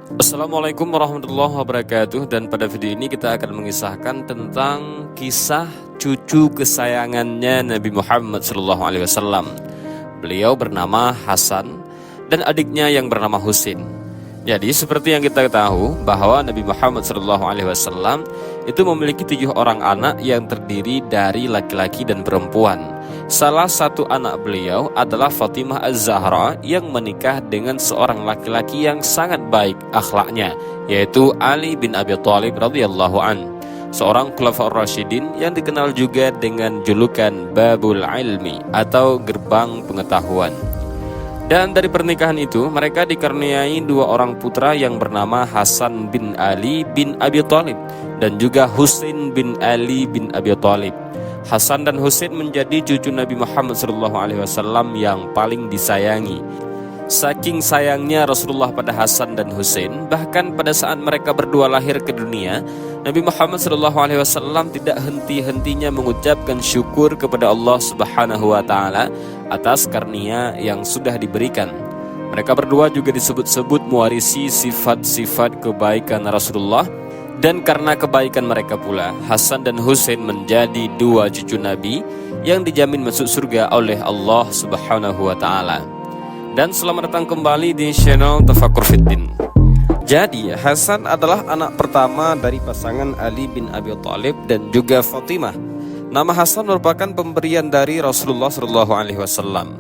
Assalamualaikum warahmatullahi wabarakatuh. Dan pada video ini kita akan mengisahkan tentang kisah cucu kesayangannya Nabi Muhammad SAW. Beliau bernama Hasan dan adiknya yang bernama Husain. Jadi seperti yang kita tahu bahwa Nabi Muhammad SAW itu memiliki 7 orang anak yang terdiri dari laki-laki dan perempuan. Salah satu anak beliau adalah Fatimah Az-Zahra yang menikah dengan seorang laki-laki yang sangat baik akhlaknya, yaitu Ali bin Abi Thalib radhiyallahu an, seorang Khulafaur Rasyidin yang dikenal juga dengan julukan Babul Ilmi atau gerbang pengetahuan. Dan dari pernikahan itu mereka dikaruniai 2 orang putra yang bernama Hasan bin Ali bin Abi Thalib dan juga Husain bin Ali bin Abi Thalib. Hasan dan Husain menjadi cucu Nabi Muhammad SAW yang paling disayangi. Saking sayangnya Rasulullah pada Hasan dan Husain, bahkan pada saat mereka berdua lahir ke dunia, Nabi Muhammad SAW tidak henti-hentinya mengucapkan syukur kepada Allah Subhanahu wa Ta'ala atas karunia yang sudah diberikan. Mereka berdua juga disebut-sebut mewarisi sifat-sifat kebaikan Rasulullah. Dan karena kebaikan mereka pula, Hasan dan Husain menjadi 2 cucu Nabi yang dijamin masuk surga oleh Allah Subhanahu wa Ta'ala. Dan selamat datang kembali di channel Tafakkur Fiddin. Jadi Hasan adalah anak pertama dari pasangan Ali bin Abi Thalib dan juga Fatimah. Nama Hasan merupakan pemberian dari Rasulullah SAW.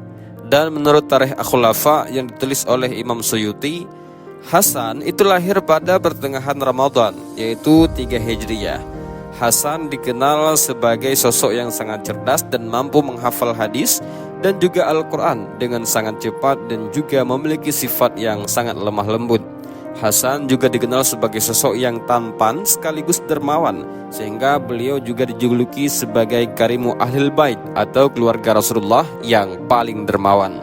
Dan menurut Tarikh Al-Khulafa yang ditulis oleh Imam Suyuti, Hasan itu lahir pada pertengahan Ramadan, yaitu 3 Hijriyah. Hasan dikenal sebagai sosok yang sangat cerdas dan mampu menghafal hadis dan juga Al-Quran dengan sangat cepat dan juga memiliki sifat yang sangat lemah lembut. Hasan juga dikenal sebagai sosok yang tampan sekaligus dermawan, sehingga beliau juga dijuluki sebagai Karimu Ahlil Bait atau keluarga Rasulullah yang paling dermawan.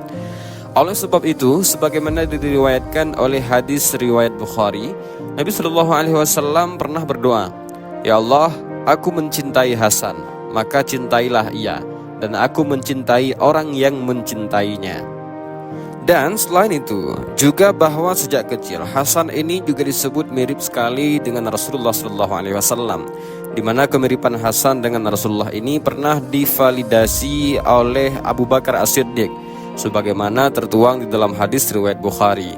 Oleh sebab itu, sebagaimana diriwayatkan oleh hadis riwayat Bukhari, Nabi SAW pernah berdoa, "Ya Allah, aku mencintai Hasan, maka cintailah ia, dan aku mencintai orang yang mencintainya." Dan selain itu, juga bahwa sejak kecil Hasan ini juga disebut mirip sekali dengan Rasulullah SAW, di mana kemiripan Hasan dengan Rasulullah ini pernah divalidasi oleh Abu Bakar As-Siddiq, sebagaimana tertuang di dalam hadis riwayat Bukhari.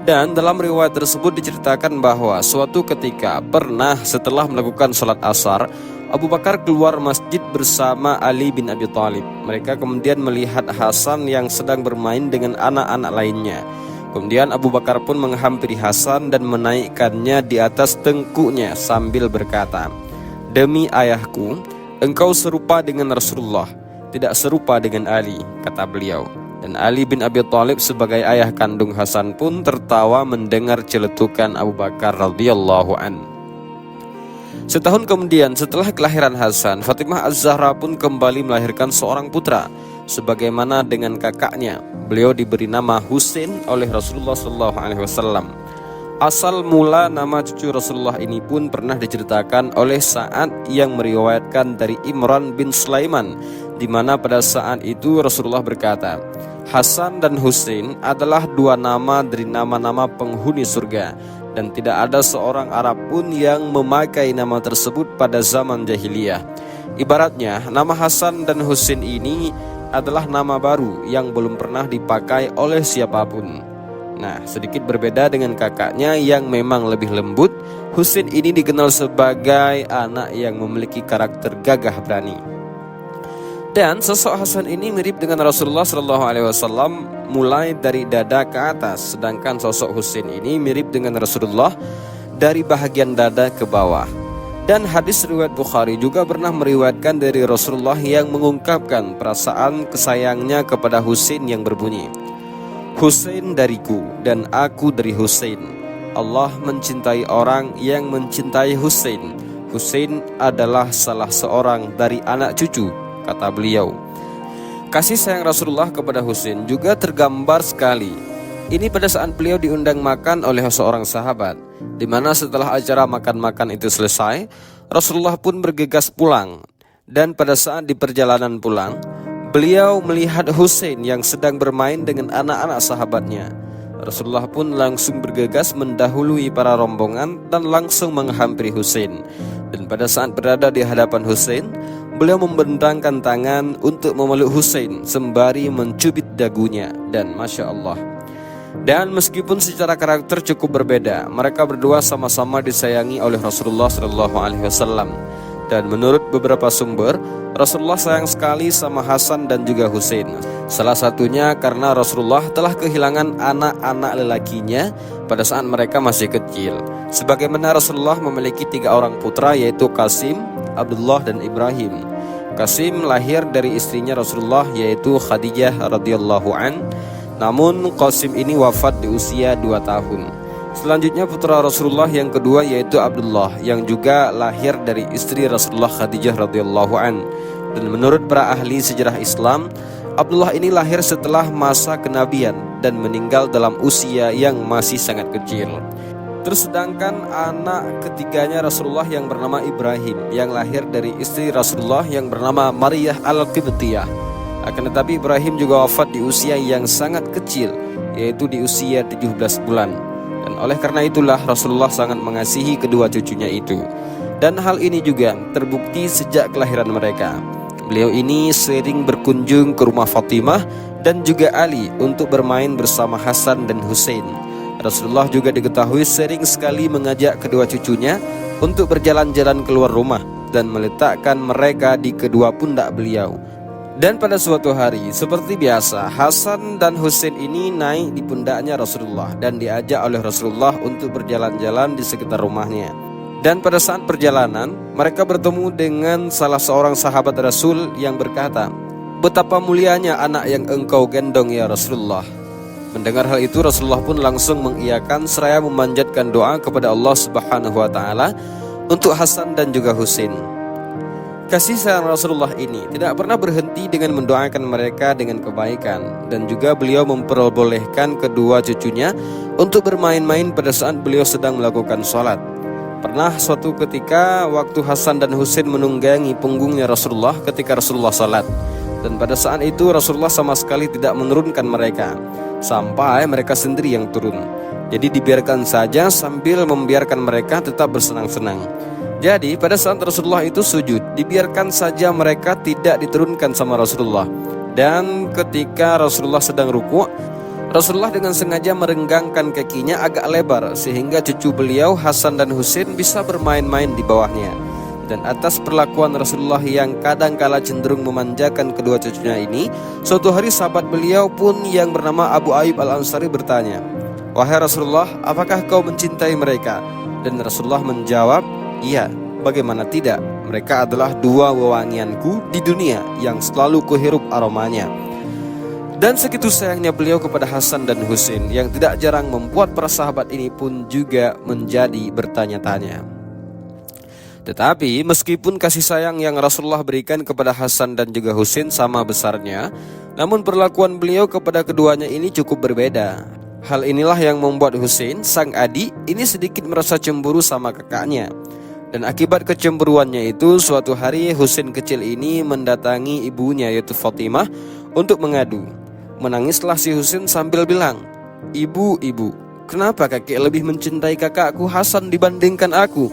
Dan dalam riwayat tersebut diceritakan bahwa suatu ketika pernah setelah melakukan sholat asar, Abu Bakar keluar masjid bersama Ali bin Abi Thalib. Mereka kemudian melihat Hasan yang sedang bermain dengan anak-anak lainnya. Kemudian Abu Bakar pun menghampiri Hasan dan menaikkannya di atas tengkuknya sambil berkata, "Demi ayahku, engkau serupa dengan Rasulullah, tidak serupa dengan Ali," kata beliau. Dan Ali bin Abi Thalib sebagai ayah kandung Hasan pun tertawa mendengar celetukan Abu Bakar radhiyallahu an. Setahun kemudian setelah kelahiran Hasan, Fatimah Az-Zahra pun kembali melahirkan seorang putra. Sebagaimana dengan kakaknya, beliau diberi nama Husain oleh Rasulullah SAW. Asal mula nama cucu Rasulullah ini pun pernah diceritakan oleh Sa'ad yang meriwayatkan dari Imran bin Sulaiman, di mana pada saat itu Rasulullah berkata, "Hasan dan Husain adalah 2 nama dari nama-nama penghuni surga, dan tidak ada seorang Arab pun yang memakai nama tersebut pada zaman jahiliyah." Ibaratnya nama Hasan dan Husain ini adalah nama baru yang belum pernah dipakai oleh siapapun. Nah, sedikit berbeda dengan kakaknya yang memang lebih lembut, Husain ini dikenal sebagai anak yang memiliki karakter gagah berani. Dan sosok Hasan ini mirip dengan Rasulullah SAW mulai dari dada ke atas, sedangkan sosok Husain ini mirip dengan Rasulullah dari bahagian dada ke bawah. Dan hadis riwayat Bukhari juga pernah meriwayatkan dari Rasulullah yang mengungkapkan perasaan kesayangnya kepada Husain yang berbunyi, "Husain dariku dan aku dari Husain. Allah mencintai orang yang mencintai Husain. Husain adalah salah seorang dari anak cucu," kata beliau. Kasih sayang Rasulullah kepada Husain juga tergambar sekali. Ini pada saat beliau diundang makan oleh seorang sahabat, di mana setelah acara makan-makan itu selesai, Rasulullah pun bergegas pulang. Dan pada saat di perjalanan pulang, beliau melihat Husain yang sedang bermain dengan anak-anak sahabatnya. Rasulullah pun langsung bergegas mendahului para rombongan dan langsung menghampiri Husain. Dan pada saat berada di hadapan Husain, beliau membentangkan tangan untuk memeluk Husain sembari mencubit dagunya. Dan Masya Allah. Dan meskipun secara karakter cukup berbeda, mereka berdua sama-sama disayangi oleh Rasulullah SAW. Dan menurut beberapa sumber, Rasulullah sayang sekali sama Hasan dan juga Husain. Salah satunya karena Rasulullah telah kehilangan anak-anak lelakinya pada saat mereka masih kecil. Sebagaimana Rasulullah memiliki 3 orang putra, yaitu Qasim, Abdullah dan Ibrahim. Qasim lahir dari istrinya Rasulullah, yaitu Khadijah radhiyallahu an. Namun Qasim ini wafat di usia 2 tahun. Selanjutnya putra Rasulullah yang kedua yaitu Abdullah, yang juga lahir dari istri Rasulullah Khadijah radhiyallahu an. Dan menurut para ahli sejarah Islam, Abdullah ini lahir setelah masa kenabian dan meninggal dalam usia yang masih sangat kecil. Terus sedangkan anak ketiganya Rasulullah yang bernama Ibrahim, yang lahir dari istri Rasulullah yang bernama Maryah al-Qibtiyah. Akan tetapi Ibrahim juga wafat di usia yang sangat kecil, yaitu di usia 17 bulan. Dan oleh karena itulah Rasulullah sangat mengasihi kedua cucunya itu. Dan hal ini juga terbukti sejak kelahiran mereka. Beliau ini sering berkunjung ke rumah Fatimah dan juga Ali untuk bermain bersama Hasan dan Husain. Rasulullah juga diketahui sering sekali mengajak kedua cucunya untuk berjalan-jalan keluar rumah dan meletakkan mereka di kedua pundak beliau. Dan pada suatu hari, seperti biasa, Hasan dan Husain ini naik di pundaknya Rasulullah dan diajak oleh Rasulullah untuk berjalan-jalan di sekitar rumahnya. Dan pada saat perjalanan, mereka bertemu dengan salah seorang sahabat Rasul yang berkata, "Betapa mulianya anak yang engkau gendong ya Rasulullah." Mendengar hal itu, Rasulullah pun langsung mengiyakan seraya memanjatkan doa kepada Allah Subhanahu wa taala untuk Hasan dan juga Husain. Kasih sayang Rasulullah ini tidak pernah berhenti dengan mendoakan mereka dengan kebaikan. Dan juga beliau memperbolehkan kedua cucunya untuk bermain-main pada saat beliau sedang melakukan sholat. Pernah suatu ketika waktu Hasan dan Husain menunggangi punggungnya Rasulullah ketika Rasulullah sholat. Dan pada saat itu Rasulullah sama sekali tidak menurunkan mereka, sampai mereka sendiri yang turun. Jadi dibiarkan saja sambil membiarkan mereka tetap bersenang-senang. Jadi pada saat Rasulullah itu sujud, dibiarkan saja mereka tidak diturunkan sama Rasulullah. Dan ketika Rasulullah sedang ruku', Rasulullah dengan sengaja merenggangkan kakinya agak lebar sehingga cucu beliau Hasan dan Husain bisa bermain-main di bawahnya. Dan atas perlakuan Rasulullah yang kadang-kala cenderung memanjakan kedua cucunya ini, suatu hari sahabat beliau pun yang bernama Abu Ayyub al-Ansari bertanya, "Wahai Rasulullah, apakah kau mencintai mereka?" Dan Rasulullah menjawab, "Iya, bagaimana tidak? Mereka adalah 2 wewangianku di dunia yang selalu kuhirup aromanya." Dan segitu sayangnya beliau kepada Hasan dan Husain yang tidak jarang membuat para sahabat ini pun juga menjadi bertanya-tanya. Tetapi meskipun kasih sayang yang Rasulullah berikan kepada Hasan dan juga Husain sama besarnya, namun perlakuan beliau kepada keduanya ini cukup berbeda. Hal inilah yang membuat Husain, sang adik, ini sedikit merasa cemburu sama kakaknya. Dan akibat kecemburuannya itu, suatu hari Husain kecil ini mendatangi ibunya yaitu Fatimah untuk mengadu. Menangislah si Husain sambil bilang, Ibu, kenapa kakek lebih mencintai kakakku Hasan dibandingkan aku?"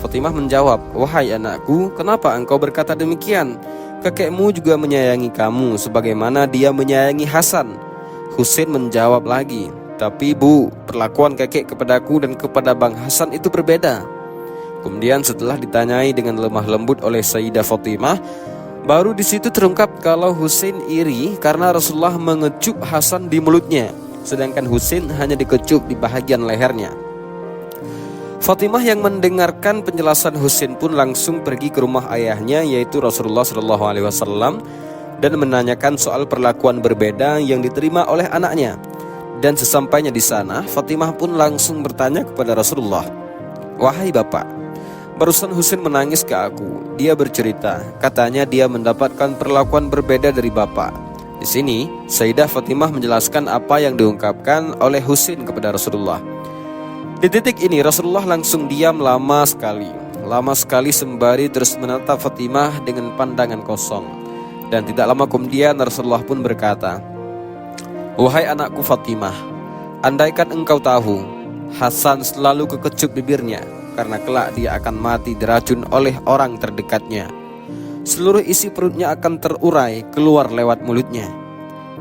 Fatimah menjawab, "Wahai anakku, kenapa engkau berkata demikian? Kakekmu juga menyayangi kamu sebagaimana dia menyayangi Hasan." Husain menjawab lagi, "Tapi Bu, perlakuan kakek kepadaku dan kepada Bang Hasan itu berbeda." Kemudian setelah ditanyai dengan lemah lembut oleh Sayyidah Fatimah, baru di situ terungkap kalau Husain iri karena Rasulullah mengecup Hasan di mulutnya, sedangkan Husain hanya dikecup di bahagian lehernya. Fatimah yang mendengarkan penjelasan Husain pun langsung pergi ke rumah ayahnya yaitu Rasulullah SAW dan menanyakan soal perlakuan berbeda yang diterima oleh anaknya. Dan sesampainya di sana, Fatimah pun langsung bertanya kepada Rasulullah, "Wahai Bapak, barusan Husain menangis ke aku. Dia bercerita, katanya dia mendapatkan perlakuan berbeda dari Bapak." Di sini, Sayyidah Fatimah menjelaskan apa yang diungkapkan oleh Husain kepada Rasulullah. Di titik ini Rasulullah langsung diam lama sekali sembari terus menatap Fatimah dengan pandangan kosong. Dan tidak lama kemudian Rasulullah pun berkata, "Wahai anakku Fatimah, andaikan engkau tahu, Hasan selalu kekecup bibirnya, karena kelak dia akan mati diracun oleh orang terdekatnya. Seluruh isi perutnya akan terurai keluar lewat mulutnya.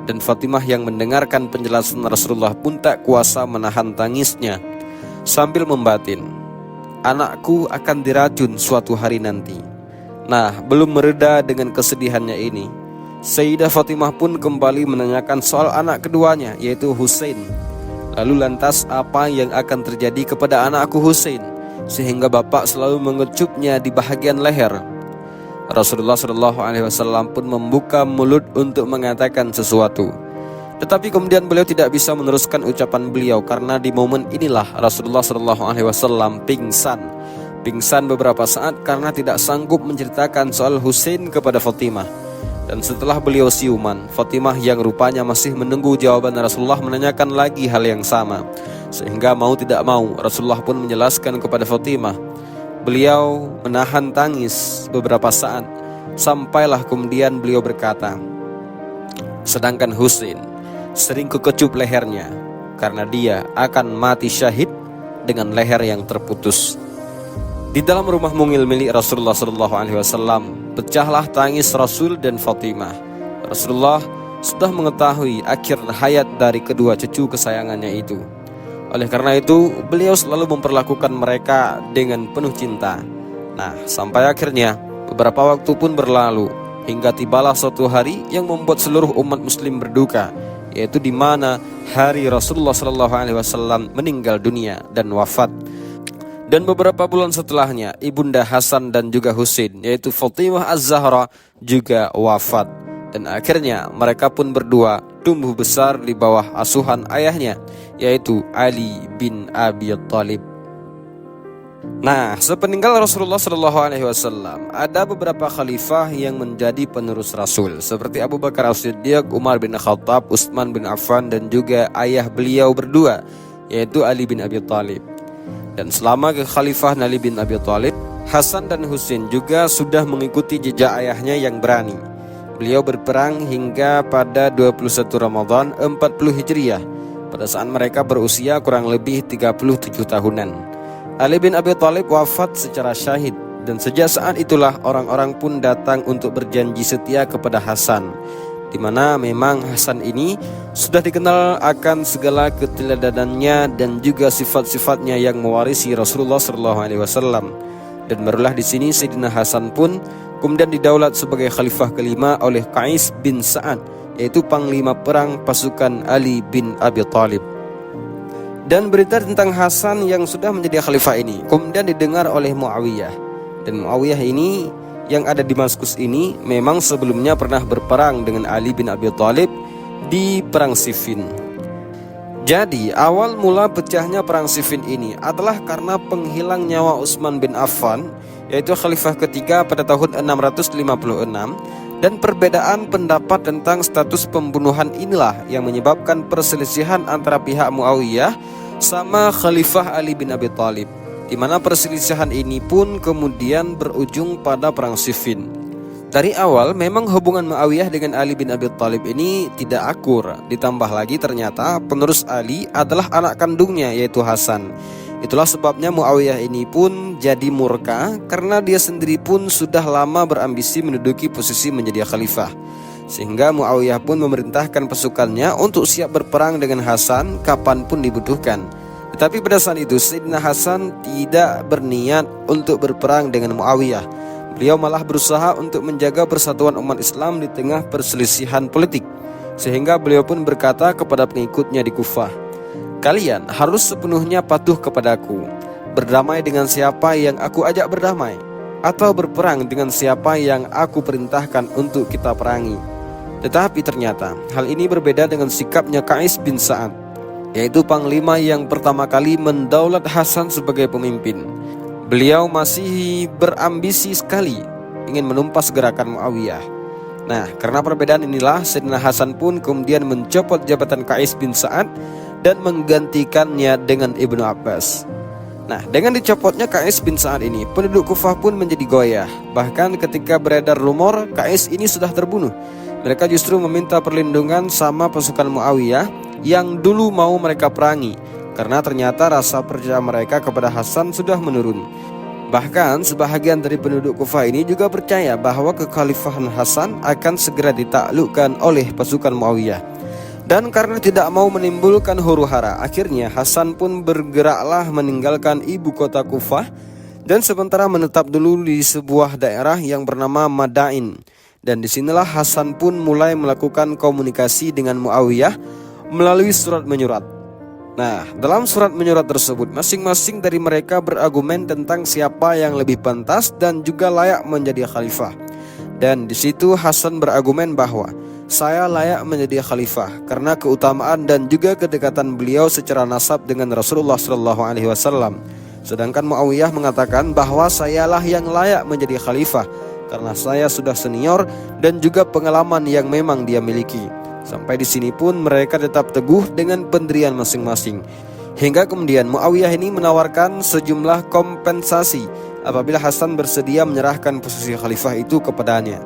Dan Fatimah yang mendengarkan penjelasan Rasulullah pun tak kuasa menahan tangisnya sambil membatin, anakku akan diracun suatu hari nanti. Nah, belum mereda dengan kesedihannya ini, Sayyidah Fatimah pun kembali menanyakan soal anak keduanya, yaitu Husain. Lalu lantas apa yang akan terjadi kepada anakku Husain, sehingga bapak selalu mengecupnya di bahagian leher? Rasulullah SAW pun membuka mulut untuk mengatakan sesuatu, tetapi kemudian beliau tidak bisa meneruskan ucapan beliau karena di momen inilah Rasulullah SAW pingsan beberapa saat karena tidak sanggup menceritakan soal Husain kepada Fatimah. Dan setelah beliau siuman, Fatimah yang rupanya masih menunggu jawaban Rasulullah menanyakan lagi hal yang sama, sehingga mau tidak mau Rasulullah pun menjelaskan kepada Fatimah. Beliau menahan tangis beberapa saat, sampailah kemudian beliau berkata, sedangkan Husain sering kekecup lehernya, karena dia akan mati syahid dengan leher yang terputus. Di dalam rumah mungil milik Rasulullah SAW, pecahlah tangis Rasul dan Fatimah. Rasulullah sudah mengetahui akhir hayat dari kedua cucu kesayangannya itu. Oleh karena itu, beliau selalu memperlakukan mereka dengan penuh cinta. Nah, sampai akhirnya beberapa waktu pun berlalu, hingga tibalah suatu hari yang membuat seluruh umat muslim berduka, yaitu di mana hari Rasulullah SAW meninggal dunia dan wafat. Dan beberapa bulan setelahnya, ibunda Hasan dan juga Husain, yaitu Fatimah Az-Zahra, juga wafat. Dan akhirnya mereka pun berdua tumbuh besar di bawah asuhan ayahnya, yaitu Ali bin Abi Thalib. Nah, sepeninggal Rasulullah SAW, ada beberapa khalifah yang menjadi penerus Rasul, seperti Abu Bakar As-Siddiq, Umar bin Khattab, Utsman bin Affan, dan juga ayah beliau berdua, yaitu Ali bin Abi Thalib. Dan selama kekhalifahan Ali bin Abi Thalib, Hasan dan Husain juga sudah mengikuti jejak ayahnya yang berani. Beliau berperang hingga pada 21 Ramadan 40 Hijriah, pada saat mereka berusia kurang lebih 37 tahunan. Ali bin Abi Thalib wafat secara syahid, dan sejak saat itulah orang-orang pun datang untuk berjanji setia kepada Hasan, di mana memang Hasan ini sudah dikenal akan segala keteladanannya dan juga sifat-sifatnya yang mewarisi Rasulullah SAW. Dan barulah di sini Sayyidina Hasan pun kemudian didaulat sebagai khalifah kelima oleh Qais bin Sa'ad, yaitu panglima perang pasukan Ali bin Abi Thalib. Dan berita tentang Hasan yang sudah menjadi khalifah ini kemudian didengar oleh Muawiyah. Dan Muawiyah ini yang ada di Damaskus ini memang sebelumnya pernah berperang dengan Ali bin Abi Thalib di perang Siffin. Jadi awal mula pecahnya perang Siffin ini adalah karena penghilang nyawa Utsman bin Affan, yaitu khalifah ketiga pada tahun 656, dan perbedaan pendapat tentang status pembunuhan inilah yang menyebabkan perselisihan antara pihak Muawiyah sama khalifah Ali bin Abi Thalib, di mana perselisihan ini pun kemudian berujung pada perang Siffin. Dari awal memang hubungan Muawiyah dengan Ali bin Abi Thalib ini tidak akur. Ditambah lagi ternyata penerus Ali adalah anak kandungnya, yaitu Hasan. Itulah sebabnya Muawiyah ini pun jadi murka karena dia sendiri pun sudah lama berambisi menduduki posisi menjadi khalifah. Sehingga Muawiyah pun memerintahkan pasukannya untuk siap berperang dengan Hasan kapanpun dibutuhkan. Tetapi pada saat itu Sayyidina Hasan tidak berniat untuk berperang dengan Muawiyah. Beliau malah berusaha untuk menjaga persatuan umat Islam di tengah perselisihan politik. Sehingga beliau pun berkata kepada pengikutnya di Kufah, kalian harus sepenuhnya patuh kepadaku. Berdamai dengan siapa yang aku ajak berdamai, atau berperang dengan siapa yang aku perintahkan untuk kita perangi. Tetapi ternyata hal ini berbeda dengan sikapnya Qais bin Sa'ad, yaitu panglima yang pertama kali mendaulat Hasan sebagai pemimpin. Beliau masih berambisi sekali ingin menumpas gerakan Muawiyah. Nah, karena perbedaan inilah Sayyidina Hasan pun kemudian mencopot jabatan Qais bin Sa'ad dan menggantikannya dengan Ibnu Abbas. Nah, dengan dicopotnya Qais bin Sa'ad ini, penduduk Kufah pun menjadi goyah. Bahkan ketika beredar rumor Qais ini sudah terbunuh, Mereka justru meminta perlindungan sama pasukan Muawiyah yang dulu mau mereka perangi, karena ternyata rasa percaya mereka kepada Hasan sudah menurun. Bahkan sebahagian dari penduduk Kufah ini juga percaya bahwa kekhalifahan Hasan akan segera ditaklukkan oleh pasukan Muawiyah. Dan karena tidak mau menimbulkan huru-hara, akhirnya Hasan pun bergeraklah meninggalkan ibu kota Kufah dan sementara menetap dulu di sebuah daerah yang bernama Madain. Dan disinilah Hasan pun mulai melakukan komunikasi dengan Muawiyah melalui surat menyurat. Nah, dalam surat menyurat tersebut, masing-masing dari mereka berargumen tentang siapa yang lebih pantas dan juga layak menjadi khalifah. Dan di situ Hasan berargumen bahwa saya layak menjadi khalifah karena keutamaan dan juga kedekatan beliau secara nasab dengan Rasulullah SAW. Sedangkan Muawiyah mengatakan bahwa sayalah yang layak menjadi khalifah karena saya sudah senior dan juga pengalaman yang memang dia miliki. Sampai di sini pun mereka tetap teguh dengan pendirian masing-masing. Hingga kemudian Muawiyah ini menawarkan sejumlah kompensasi apabila Hasan bersedia menyerahkan posisi khalifah itu kepadanya.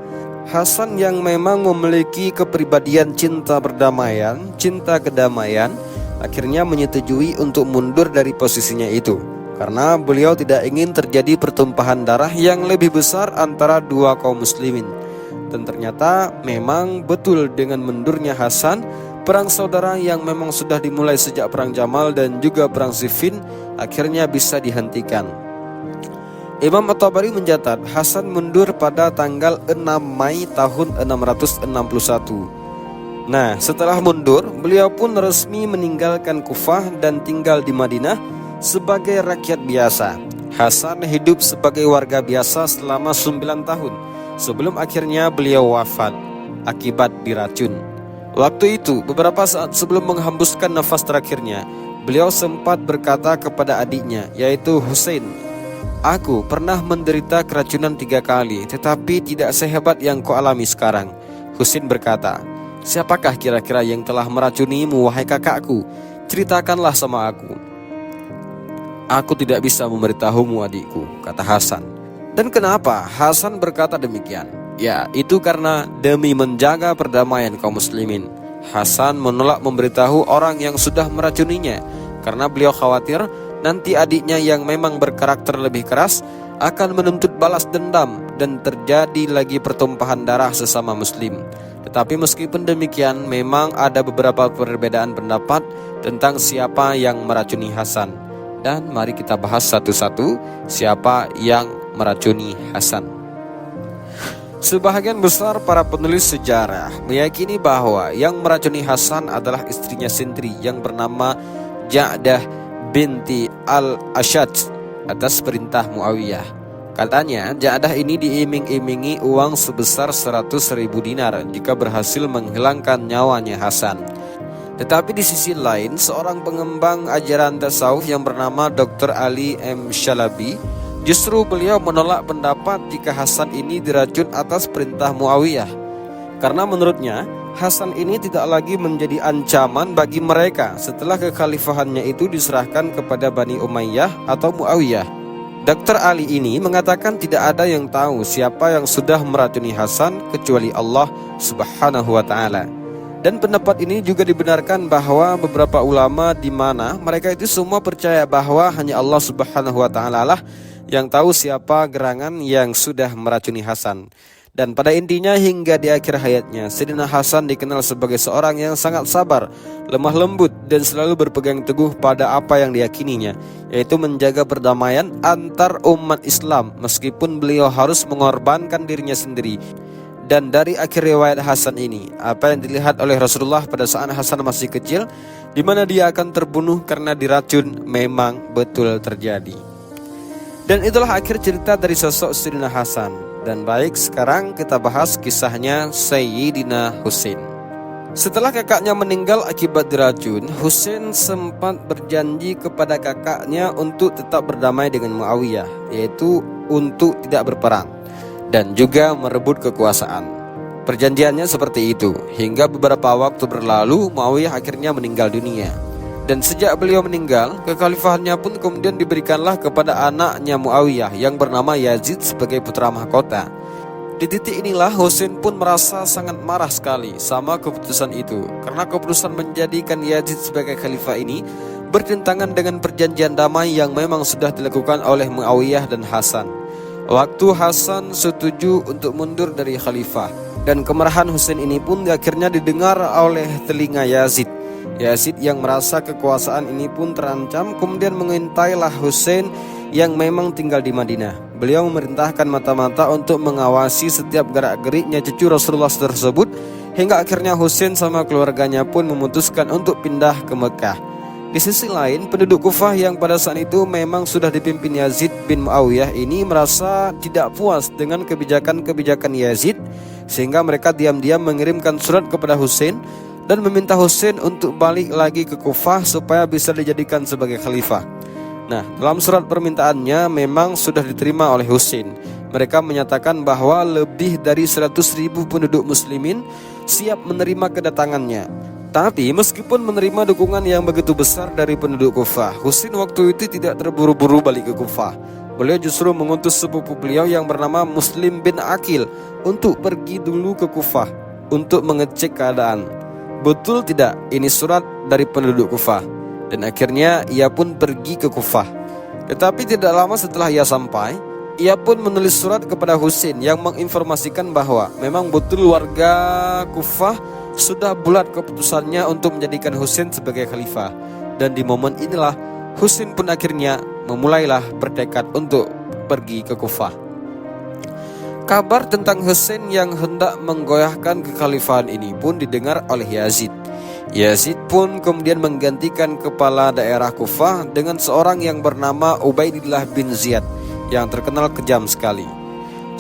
Hasan yang memang memiliki kepribadian cinta perdamaian, cinta kedamaian, akhirnya menyetujui untuk mundur dari posisinya itu. Karena beliau tidak ingin terjadi pertumpahan darah yang lebih besar antara dua kaum muslimin. Dan ternyata memang betul dengan mundurnya Hasan, perang saudara yang memang sudah dimulai sejak perang Jamal dan juga perang Siffin akhirnya bisa dihentikan. Imam At-Tabari mencatat Hasan mundur pada tanggal 6 Mei tahun 661. Nah, setelah mundur, beliau pun resmi meninggalkan Kufah dan tinggal di Madinah sebagai rakyat biasa. Hasan hidup sebagai warga biasa selama 9 tahun sebelum akhirnya beliau wafat akibat diracun. Waktu itu, beberapa saat sebelum menghembuskan nafas terakhirnya, beliau sempat berkata kepada adiknya, yaitu Husain, "Aku pernah menderita keracunan 3 kali, tetapi tidak sehebat yang kau alami sekarang." Husain berkata, "Siapakah kira-kira yang telah meracunimu, wahai kakakku? Ceritakanlah sama aku." "Aku tidak bisa memberitahumu, adikku," kata Hasan. Dan kenapa Hasan berkata demikian? Ya, itu karena demi menjaga perdamaian kaum muslimin. Hasan menolak memberitahu orang yang sudah meracuninya karena beliau khawatir nanti adiknya yang memang berkarakter lebih keras akan menuntut balas dendam dan terjadi lagi pertumpahan darah sesama muslim. Tetapi meskipun demikian, memang ada beberapa perbedaan pendapat tentang siapa yang meracuni Hasan. Dan mari kita bahas satu-satu siapa yang meracuni Hasan. Sebahagian besar para penulis sejarah meyakini bahwa yang meracuni Hasan adalah istrinya sendiri yang bernama Ja'dah binti Al-Ashaj atas perintah Muawiyah. Katanya Ja'dah ini diiming-imingi uang sebesar 100.000 dinar jika berhasil menghilangkan nyawanya Hasan. Tetapi di sisi lain, seorang pengembang ajaran tasawuf yang bernama Dr. Ali M. Shalabi, justru beliau menolak pendapat jika Hasan ini diracun atas perintah Muawiyah. Karena menurutnya, Hasan ini tidak lagi menjadi ancaman bagi mereka setelah kekhalifahannya itu diserahkan kepada Bani Umayyah atau Muawiyah. Dr. Ali ini mengatakan tidak ada yang tahu siapa yang sudah meracuni Hasan kecuali Allah Subhanahu wa Ta'ala. Dan pendapat ini juga dibenarkan bahwa beberapa ulama di mana mereka itu semua percaya bahwa hanya Allah Subhanahu wa Ta'ala lah yang tahu siapa gerangan yang sudah meracuni Hasan. Dan pada intinya hingga di akhir hayatnya, Sayyidina Hasan dikenal sebagai seorang yang sangat sabar, lemah lembut dan selalu berpegang teguh pada apa yang diyakininya, yaitu menjaga perdamaian antar umat Islam meskipun beliau harus mengorbankan dirinya sendiri. Dan dari akhir riwayat Hasan ini, apa yang dilihat oleh Rasulullah pada saat Hasan masih kecil, di mana dia akan terbunuh karena diracun, memang betul terjadi. Dan itulah akhir cerita dari sosok Sayyidina Hasan. Dan baik, sekarang kita bahas kisahnya Sayyidina Husain. Setelah kakaknya meninggal akibat diracun, Husain sempat berjanji kepada kakaknya untuk tetap berdamai dengan Muawiyah, yaitu untuk tidak berperang dan juga merebut kekuasaan. Perjanjiannya seperti itu, hingga beberapa waktu berlalu Muawiyah akhirnya meninggal dunia. Dan sejak beliau meninggal, kekhalifahannya pun kemudian diberikanlah kepada anaknya Muawiyah yang bernama Yazid sebagai putra mahkota. Di titik inilah Husain pun merasa sangat marah sekali sama keputusan itu, karena keputusan menjadikan Yazid sebagai khalifah ini bertentangan dengan perjanjian damai yang memang sudah dilakukan oleh Muawiyah dan Hasan. Waktu Hasan setuju untuk mundur dari khalifah, dan kemarahan Husain ini pun akhirnya didengar oleh telinga Yazid. Yazid yang merasa kekuasaan ini pun terancam kemudian mengintailah Husain yang memang tinggal di Madinah. Beliau memerintahkan mata-mata untuk mengawasi setiap gerak-geriknya cucu Rasulullah tersebut, hingga akhirnya Husain sama keluarganya pun memutuskan untuk pindah ke Mekah. Di sisi lain, penduduk Kufah yang pada saat itu memang sudah dipimpin Yazid bin Muawiyah ini merasa tidak puas dengan kebijakan-kebijakan Yazid, sehingga mereka diam-diam mengirimkan surat kepada Husain dan meminta Husain untuk balik lagi ke Kufah supaya bisa dijadikan sebagai khalifah. Nah, dalam surat permintaannya memang sudah diterima oleh Husain. Mereka menyatakan bahwa lebih dari 100.000 penduduk muslimin siap menerima kedatangannya. Tapi meskipun menerima dukungan yang begitu besar dari penduduk Kufah, Husain waktu itu tidak terburu-buru balik ke Kufah. Beliau justru mengutus sepupu beliau yang bernama Muslim bin Aqil untuk pergi dulu ke Kufah untuk mengecek keadaan. Betul tidak ini surat dari penduduk Kufah? Dan akhirnya ia pun pergi ke Kufah. Tetapi tidak lama setelah ia sampai, ia pun menulis surat kepada Husain yang menginformasikan bahwa memang betul warga Kufah sudah bulat keputusannya untuk menjadikan Husain sebagai khalifah. Dan di momen inilah Husain pun akhirnya memulailah bertekad untuk pergi ke Kufah. Kabar tentang Husain yang hendak menggoyahkan kekhalifahan ini pun didengar oleh Yazid. Yazid pun kemudian menggantikan kepala daerah Kufah dengan seorang yang bernama Ubaidillah bin Ziyad yang terkenal kejam sekali.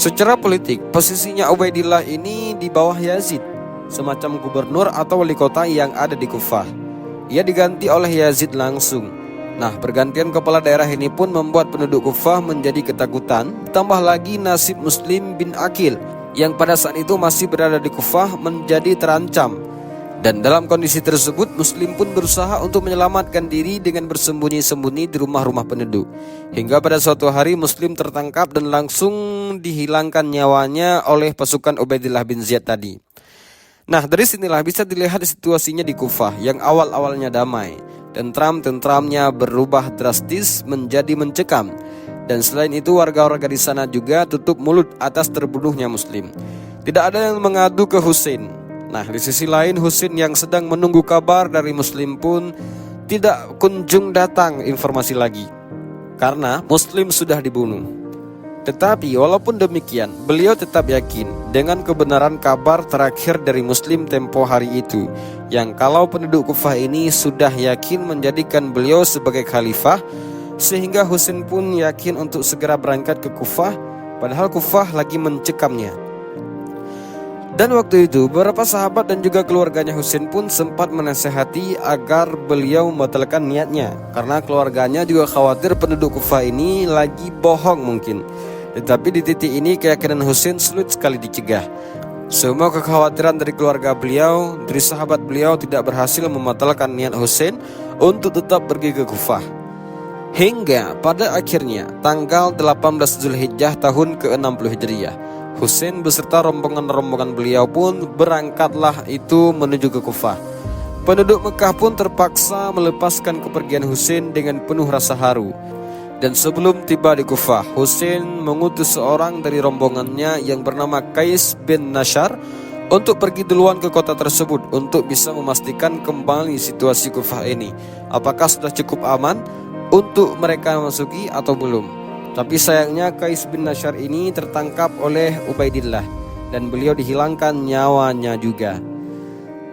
Secara politik, posisinya Ubaidillah ini di bawah Yazid, semacam gubernur atau wali kota yang ada di Kufah. Ia diganti oleh Yazid langsung. Nah, pergantian kepala daerah ini pun membuat penduduk Kufah menjadi ketakutan. Tambah lagi nasib Muslim bin Aqil yang pada saat itu masih berada di Kufah menjadi terancam. Dan dalam kondisi tersebut, Muslim pun berusaha untuk menyelamatkan diri dengan bersembunyi-sembunyi di rumah-rumah penduduk. Hingga pada suatu hari Muslim tertangkap dan langsung dihilangkan nyawanya oleh pasukan Ubaidillah bin Ziyad tadi. Nah, dari sinilah bisa dilihat situasinya di Kufah yang awal-awalnya damai. Tentram-tentramnya berubah drastis menjadi mencekam. Dan selain itu warga-warga di sana juga tutup mulut atas terbunuhnya Muslim. Tidak ada yang mengadu ke Husain. Nah, di sisi lain Husain yang sedang menunggu kabar dari Muslim pun tidak kunjung datang informasi lagi, karena Muslim sudah dibunuh. Tetapi walaupun demikian, beliau tetap yakin dengan kebenaran kabar terakhir dari Muslim tempo hari itu, yang kalau penduduk Kufah ini sudah yakin menjadikan beliau sebagai khalifah, sehingga Husain pun yakin untuk segera berangkat ke Kufah, padahal Kufah lagi mencekamnya. Dan waktu itu beberapa sahabat dan juga keluarganya Husain pun sempat menasihati agar beliau membatalkan niatnya, karena keluarganya juga khawatir penduduk Kufah ini lagi bohong mungkin. Tetapi di titik ini keyakinan Husain sulit sekali dicegah. Semua kekhawatiran dari keluarga beliau, dari sahabat beliau tidak berhasil membatalkan niat Husain untuk tetap pergi ke Kufah. Hingga pada akhirnya tanggal 18 Zulhijjah tahun ke-60 Hijriah, Husain beserta rombongan-rombongan beliau pun berangkatlah itu menuju ke Kufah. Penduduk Mekah pun terpaksa melepaskan kepergian Husain dengan penuh rasa haru. Dan sebelum tiba di Kufah, Husain mengutus seorang dari rombongannya yang bernama Qais bin Nashar untuk pergi duluan ke kota tersebut untuk bisa memastikan kembali situasi Kufah ini, apakah sudah cukup aman untuk mereka masuki atau belum. Tapi sayangnya Qais bin Nashar ini tertangkap oleh Ubaidillah dan beliau dihilangkan nyawanya juga.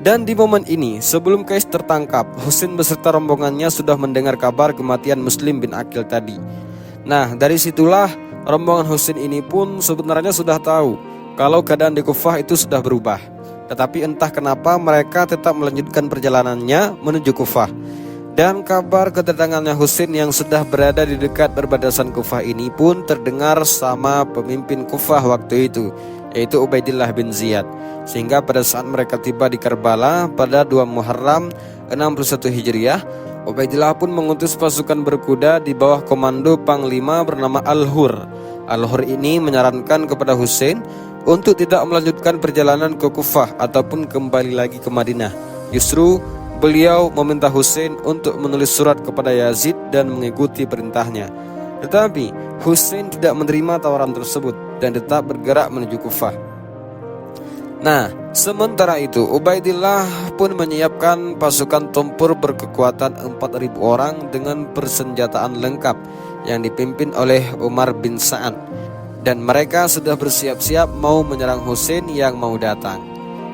Dan di momen ini, sebelum Qais tertangkap, Husain beserta rombongannya sudah mendengar kabar kematian Muslim bin Aqil tadi. Nah, dari situlah rombongan Husain ini pun sebenarnya sudah tahu kalau keadaan di Kufah itu sudah berubah. Tetapi entah kenapa mereka tetap melanjutkan perjalanannya menuju Kufah. Dan kabar kedatangannya Husain yang sudah berada di dekat perbatasan Kufah ini pun terdengar sama pemimpin Kufah waktu itu, yaitu Ubaidillah bin Ziyad. Sehingga pada saat mereka tiba di Karbala pada 2 Muharram 61 Hijriah, Ubaidillah pun mengutus pasukan berkuda di bawah komando panglima bernama Al-Hur. Al-Hur ini menyarankan kepada Husain untuk tidak melanjutkan perjalanan ke Kufah ataupun kembali lagi ke Madinah. Justru beliau meminta Husain untuk menulis surat kepada Yazid dan mengikuti perintahnya. Tetapi Husain tidak menerima tawaran tersebut dan tetap bergerak menuju Kufah. Nah, sementara itu Ubaidillah pun menyiapkan pasukan tempur berkekuatan 4.000 orang dengan persenjataan lengkap yang dipimpin oleh Umar bin Sa'ad, dan mereka sudah bersiap-siap mau menyerang Husain yang mau datang.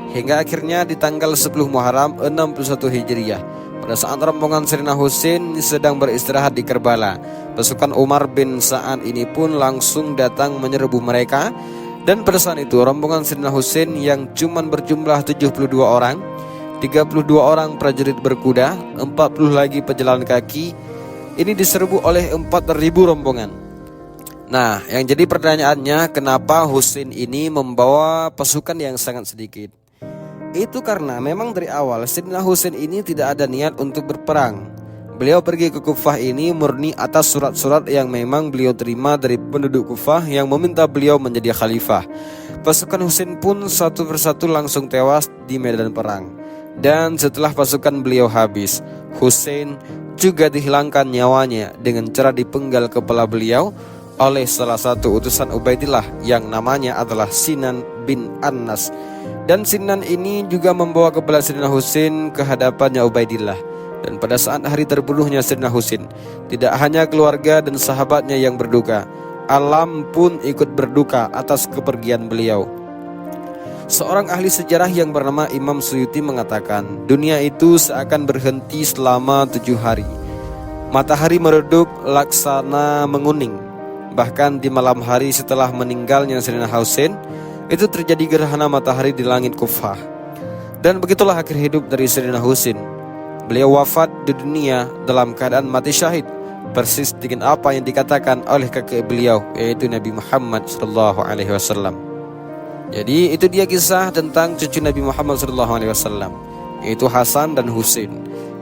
Hingga akhirnya di tanggal 10 Muharram 61 Hijriah, pada saat rombongan Sayyidina Husain sedang beristirahat di Karbala, pasukan Umar bin Sa'ad ini pun langsung datang menyerbu mereka. Dan pada saat itu rombongan Sayyidina Husain yang cuma berjumlah 72 orang, 32 orang prajurit berkuda, 40 lagi pejalan kaki, ini diserbu oleh 4.000 rombongan. Nah, yang jadi pertanyaannya, kenapa Husain ini membawa pasukan yang sangat sedikit? Itu karena memang dari awal Sayyidina Husain ini tidak ada niat untuk berperang. Beliau pergi ke Kufah ini murni atas surat-surat yang memang beliau terima dari penduduk Kufah yang meminta beliau menjadi khalifah. Pasukan Husain pun satu persatu langsung tewas di medan perang. Dan setelah pasukan beliau habis, Husain juga dihilangkan nyawanya dengan cara dipenggal kepala beliau oleh salah satu utusan Ubaidillah yang namanya adalah Sinan bin Anas. Dan Sinan ini juga membawa kepala Sayyidina Husain ke hadapannya Ubaidillah. Dan pada saat hari terbunuhnya Sayyidina Husain, tidak hanya keluarga dan sahabatnya yang berduka, alam pun ikut berduka atas kepergian beliau. Seorang ahli sejarah yang bernama Imam Suyuti mengatakan, dunia itu seakan berhenti selama 7 hari. Matahari meredup laksana menguning. Bahkan di malam hari setelah meninggalnya Sayyidina Husain, itu terjadi gerhana matahari di langit Kufah. Dan begitulah akhir hidup dari Sayyidina Husain. Beliau wafat di dunia dalam keadaan mati syahid, persis dengan apa yang dikatakan oleh kakek beliau, yaitu Nabi Muhammad SAW. Jadi itu dia kisah tentang cucu Nabi Muhammad SAW, yaitu Hasan dan Husain.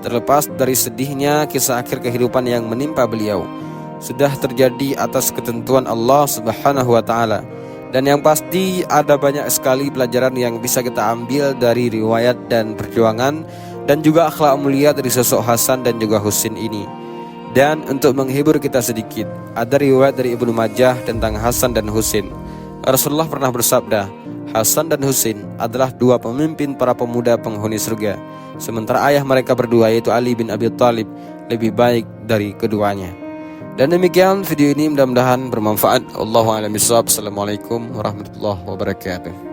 Terlepas dari sedihnya kisah akhir kehidupan yang menimpa beliau, sudah terjadi atas ketentuan Allah Subhanahu wa Ta'ala. Dan yang pasti ada banyak sekali pelajaran yang bisa kita ambil dari riwayat dan perjuangan dan juga akhlak mulia dari sosok Hasan dan juga Husain ini. Dan untuk menghibur kita sedikit, ada riwayat dari Ibnu Majah tentang Hasan dan Husain. Rasulullah pernah bersabda, Hasan dan Husain adalah dua pemimpin para pemuda penghuni surga, sementara ayah mereka berdua yaitu Ali bin Abi Thalib lebih baik dari keduanya. Dan demikian video ini, mudah-mudahan bermanfaat. Allahu a'lam bishawab. Assalamualaikum warahmatullahi wabarakatuh.